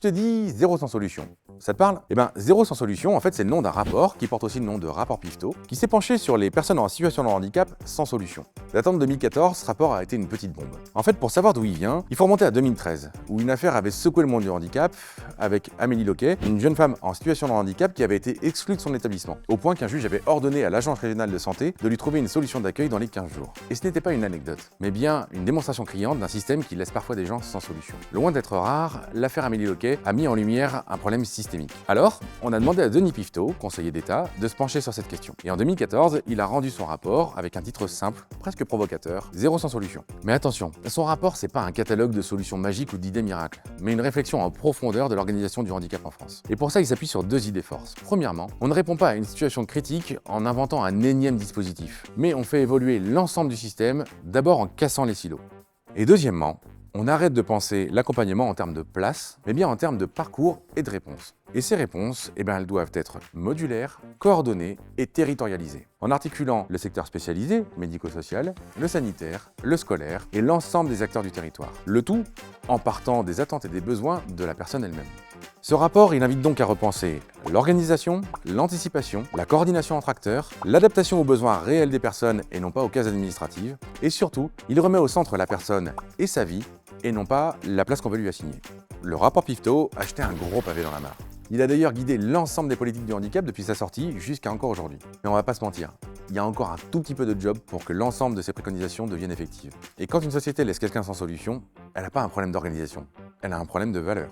je te dis zéro sans solution, ça te parle? Eh bien, zéro sans solution, en fait, c'est le nom d'un rapport, qui porte aussi le nom de rapport Piveteau, qui s'est penché sur les personnes en situation de handicap sans solution. Datant de 2014, ce rapport a été une petite bombe. En fait, pour savoir d'où il vient, il faut remonter à 2013, où une affaire avait secoué le monde du handicap, avec Amélie Loquet, une jeune femme en situation de handicap qui avait été exclue de son établissement, au point qu'un juge avait ordonné à l'agence régionale de santé de lui trouver une solution d'accueil dans les 15 jours. Et ce n'était pas une anecdote, mais bien une démonstration criante d'un système qui laisse parfois des gens sans solution. Loin d'être rare, l'affaire Amélie Loquet a mis en lumière un problème systémique. Alors, on a demandé à Denis Piveteau, conseiller d'État, de se pencher sur cette question. Et en 2014, il a rendu son rapport avec un titre simple, presque provocateur, Zéro sans solution. Mais attention, son rapport, c'est pas un catalogue de solutions magiques ou d'idées miracles, mais une réflexion en profondeur de l'organisation du handicap en France. Et pour ça, il s'appuie sur deux idées forces. Premièrement, on ne répond pas à une situation critique en inventant un énième dispositif, mais on fait évoluer l'ensemble du système, d'abord en cassant les silos. Et deuxièmement, on arrête de penser l'accompagnement en termes de place, mais bien en termes de parcours et de réponses. Et ces réponses, elles doivent être modulaires, coordonnées et territorialisées, en articulant le secteur spécialisé, médico-social, le sanitaire, le scolaire et l'ensemble des acteurs du territoire. Le tout en partant des attentes et des besoins de la personne elle-même. Ce rapport, il invite donc à repenser l'organisation, l'anticipation, la coordination entre acteurs, l'adaptation aux besoins réels des personnes et non pas aux cases administratives, et surtout, il remet au centre la personne et sa vie, et non pas la place qu'on veut lui assigner. Le rapport Piveteau a jeté un gros pavé dans la mare. Il a d'ailleurs guidé l'ensemble des politiques du handicap depuis sa sortie jusqu'à encore aujourd'hui. Mais on va pas se mentir, il y a encore un tout petit peu de job pour que l'ensemble de ces préconisations deviennent effectives. Et quand une société laisse quelqu'un sans solution, elle n'a pas un problème d'organisation, elle a un problème de valeur.